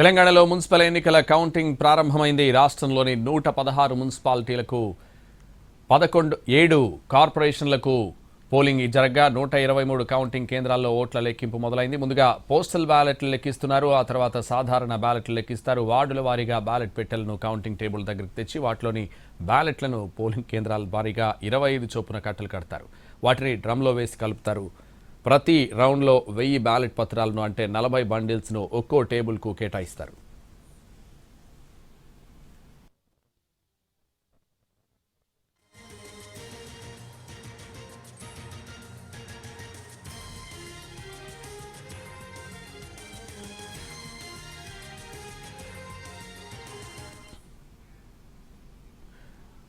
తెలంగాణలో మున్సిపల్ ఎన్నికల కౌంటింగ్ ప్రారంభమైంది. రాష్ట్రంలోని 116 మున్సిపాలిటీలకు 7 కార్పొరేషన్లకు పోలింగ్ జరగగా 123 కౌంటింగ్ కేంద్రాల్లో ఓట్ల లెక్కింపు మొదలైంది. ముందుగా పోస్టల్ బ్యాలెట్లు లెక్కిస్తున్నారు. ఆ తర్వాత సాధారణ బ్యాలెట్లు లెక్కిస్తారు. వార్డుల వారీగా బ్యాలెట్ పెట్టెలను కౌంటింగ్ టేబుల్ దగ్గరికి తెచ్చి వాటిలోని బ్యాలెట్లను పోలింగ్ కేంద్రాల వారీగా 25 చొప్పున కట్టలు కడతారు. వాటిని డ్రమ్లో వేసి కలుపుతారు. ప్రతి రౌండ్లో 1000 బ్యాలెట్ పత్రాలను అంటే 40 బండిల్స్ను ఒక్కో టేబుల్కు కేటాయిస్తారు.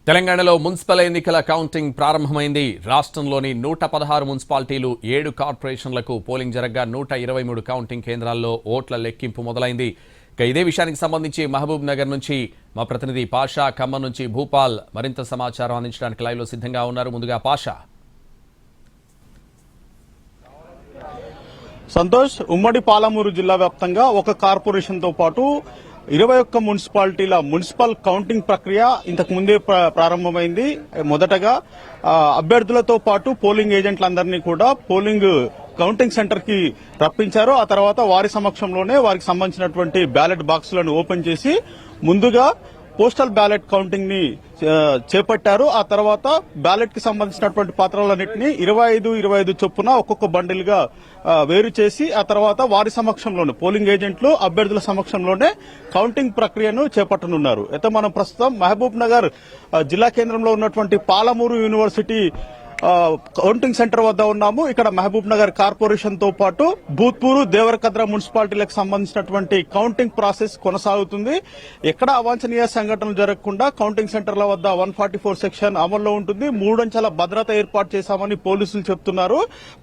తెలంగాణలో మున్సిపల్ ఎన్నికల కౌంటింగ్ ప్రారంభమైంది. రాష్ట్రంలోని 116 మున్సిపాలిటీలు 7 కార్పొరేషన్లకు పోలింగ్ జరగగా 123 కౌంటింగ్ కేంద్రాల్లో ఓట్ల లెక్కింపు మొదలైంది. ఇదే విషయానికి సంబంధించి మహబూబ్ నగర్ నుంచి మా ప్రతినిధి పాషా, ఖమ్మం నుంచి భూపాల్ మరింత సమాచారం అందించడానికి లైవ్లో సిద్ధంగా ఉన్నారు. ముందుగా పాషా. సంతోష్, ఉమ్మడి పాలమూరు జిల్లా వ్యాప్తంగా ఒక కార్పొరేషన్ తో పాటు 21 మున్సిపాలిటీల మున్సిపల్ కౌంటింగ్ ప్రక్రియ ఇంతకు ముందే ప్రారంభమైంది. మొదటగా అభ్యర్థులతో పాటు పోలింగ్ ఏజెంట్లందరినీ కూడా పోలింగ్ కౌంటింగ్ సెంటర్ కి రప్పించారు. ఆ తర్వాత వారి సమక్షంలోనే వారికి సంబంధించినటువంటి బ్యాలెట్ బాక్సులను ఓపెన్ చేసి ముందుగా పోస్టల్ బ్యాలెట్ కౌంటింగ్ ని చేపట్టారు. ఆ తర్వాత బ్యాలెట్ కి సంబంధించినటువంటి పత్రాలన్నింటినీ 25 చొప్పున ఒక్కొక్క బండిల్ గా వేరు చేసి ఆ తర్వాత వారి సమక్షంలోనే పోలింగ్ ఏజెంట్లు అభ్యర్థుల సమక్షంలోనే కౌంటింగ్ ప్రక్రియను చేపట్టనున్నారు. అయితే మనం ప్రస్తుతం మహబూబ్ నగర్ జిల్లా కేంద్రంలో ఉన్నటువంటి పాలమూరు యూనివర్సిటీ కౌంటింగ్ సెంటర్ వద్ద ఉన్నాము. ఇక్కడ మహబూబ్ నగర్ కార్పొరేషన్ తో పాటు భూత్పూర్, దేవరకద్ర మున్సిపాలిటీలకు సంబంధించినటువంటి కౌంటింగ్ ప్రాసెస్ కొనసాగుతుంది. ఎక్కడ అవాంఛనీయ సంఘటనలు జరగకుండా కౌంటింగ్ సెంటర్ల వద్ద 144 సెక్షన్ అమల్లో ఉంటుంది. 3 అంచెల భద్రత ఏర్పాటు చేశామని పోలీసులు చెప్తున్నారు.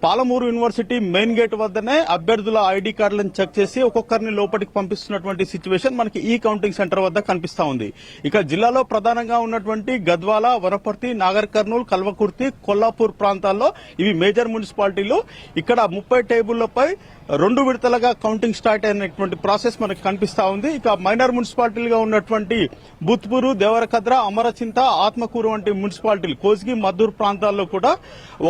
పాలమూరు యూనివర్సిటీ మెయిన్ గేట్ వద్దనే అభ్యర్థుల ఐడి కార్డులను చెక్ చేసి ఒక్కొక్కరిని లోపలికి పంపిస్తున్నటువంటి సిచ్యువేషన్ మనకి ఈ కౌంటింగ్ సెంటర్ వద్ద కనిపిస్తా ఉంది. ఇక జిల్లాలో ప్రధానంగా ఉన్నటువంటి గద్వాల, వనపర్తి, నాగర్ కర్నూల్, కల్వకుర్తి, కొల్లాపూర్ ప్రాంతాల్లో ఇవి మేజర్ మున్సిపాలిటీలు. ఇక్కడ 30 టేబుళ్లపై 2 విడతలుగా కౌంటింగ్ స్టార్ట్ అయినటువంటి ప్రాసెస్ మనకు కనిపిస్తా ఉంది. ఇక మైనర్ మున్సిపాలిటీలుగా ఉన్నటువంటి భూత్పూర్, దేవరకద్ర, అమరచింత, ఆత్మకూరు వంటి మున్సిపాలిటీలు, కోస్గి, మద్దూరు ప్రాంతాల్లో కూడా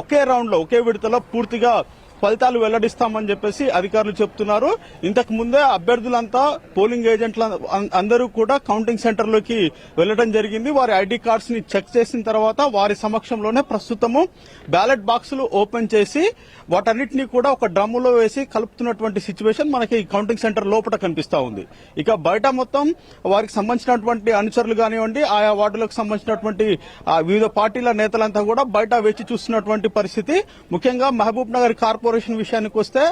ఒకే రౌండ్ లో ఒకే విడతలో పూర్తిగా ఫలితాలు వెల్లడిస్తామని చెప్పేసి అధికారులు చెప్తున్నారు. ఇంతకు ముందే అభ్యర్థులంతా పోలింగ్ ఏజెంట్ల అందరూ కూడా కౌంటింగ్ సెంటర్లోకి వెళ్లడం జరిగింది. వారి ఐడి కార్డ్స్ ని చెక్ చేసిన తర్వాత వారి సమక్షంలోనే ప్రస్తుతము బ్యాలెట్ బాక్సులు ఓపెన్ చేసి వాటన్నిటినీ కూడా ఒక డ్రమ్ములో వేసి కలుపుతున్నటువంటి సిచ్యువేషన్ మనకి కౌంటింగ్ సెంటర్ లోపల కనిపిస్తా ఉంది. ఇక బయట మొత్తం వారికి సంబంధించినటువంటి అనుచరులు కానివ్వండి, ఆయా వార్డులకు సంబంధించినటువంటి వివిధ పార్టీల నేతలంతా కూడా బయట వేచి చూస్తున్నటువంటి పరిస్థితి. ముఖ్యంగా మహబూబ్ నగర్ కార్పొరేషన్ విషయానికి వస్తే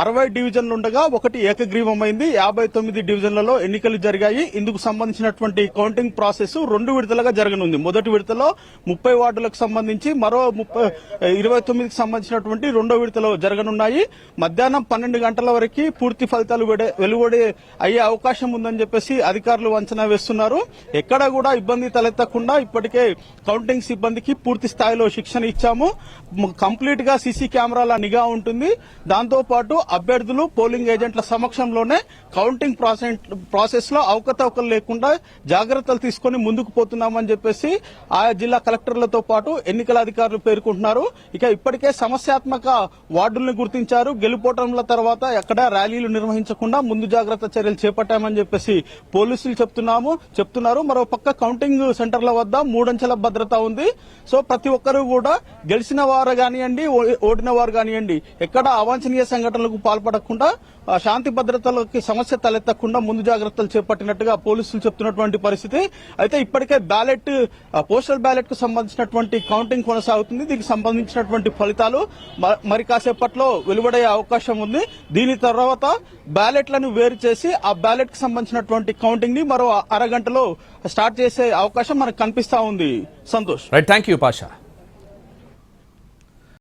60 డివిజన్లు ఉండగా ఒకటి ఏకగ్రీవమైంది. 59 డివిజన్లలో ఎన్నికలు జరిగాయి. ఇందుకు సంబంధించినటువంటి కౌంటింగ్ ప్రాసెస్ 2 విడతలుగా జరగనుంది. మొదటి విడతలో 30 వార్డులకు సంబంధించి, మరో 29కి సంబంధించినటువంటి రెండో విడతలో జరగనున్నాయి. మధ్యాహ్నం 12 గంటల వరకు పూర్తి ఫలితాలు వెలువడే అయ్యే అవకాశం ఉందని చెప్పేసి అధికారులు అంచనా వేస్తున్నారు. ఎక్కడా కూడా ఇబ్బంది తలెత్తకుండా ఇప్పటికే కౌంటింగ్ సిబ్బందికి పూర్తి స్థాయిలో శిక్షణ ఇచ్చాము. కంప్లీట్ గా సీసీ కెమెరాల నిఘా ఉంటుంది. దాంతో పాటు అభ్యర్థులు, పోలింగ్ ఏజెంట్ల సమక్షంలోనే కౌంటింగ్ ప్రాసెస్ లో అవకతవకలు లేకుండా జాగ్రత్తలు తీసుకుని ముందుకు పోతున్నామని చెప్పేసి ఆయా జిల్లా కలెక్టర్లతో పాటు ఎన్నికల అధికారులు పేర్కొంటున్నారు. ఇక ఇప్పటికే సమస్యాత్మక వార్డుల్ని గుర్తించారు. గెలుపోవటంల తర్వాత ఎక్కడా ర్యాలీలు నిర్వహించకుండా ముందు జాగ్రత్త చర్యలు చేపట్టామని చెప్పేసి పోలీసులు చెప్తున్నారు. మరో పక్క కౌంటింగ్ సెంటర్ల వద్ద 3 అంచెల భద్రత ఉంది. సో ప్రతి ఒక్కరూ కూడా గెలిచిన వారు కానివ్వండి, ఓడిన వారు కానివ్వండి, ఎక్కడ అవాంఛనీయ సంఘటనలకు పాల్పడకుండా శాంతి భద్రతలకి సమస్య తలెత్తకుండా ముందు జాగ్రత్తలు చేపట్టినట్టుగా పోలీసులు చెప్తున్నటువంటి పరిస్థితి. అయితే ఇప్పటికే పోస్టల్ బ్యాలెట్ కు సంబంధించినటువంటి కౌంటింగ్ కొనసాగుతుంది. దీనికి సంబంధించినటువంటి ఫలితాలు మరి కాసేపట్లో వెలువడే అవకాశం ఉంది. దీని తర్వాత బ్యాలెట్లను వేరు చేసి ఆ బ్యాలెట్ కు సంబంధించినటువంటి కౌంటింగ్ ని మరో అరగంటలో స్టార్ట్ చేసే అవకాశం మనకు కనిపిస్తా ఉంది. సంతోష్. Thank you Pasha.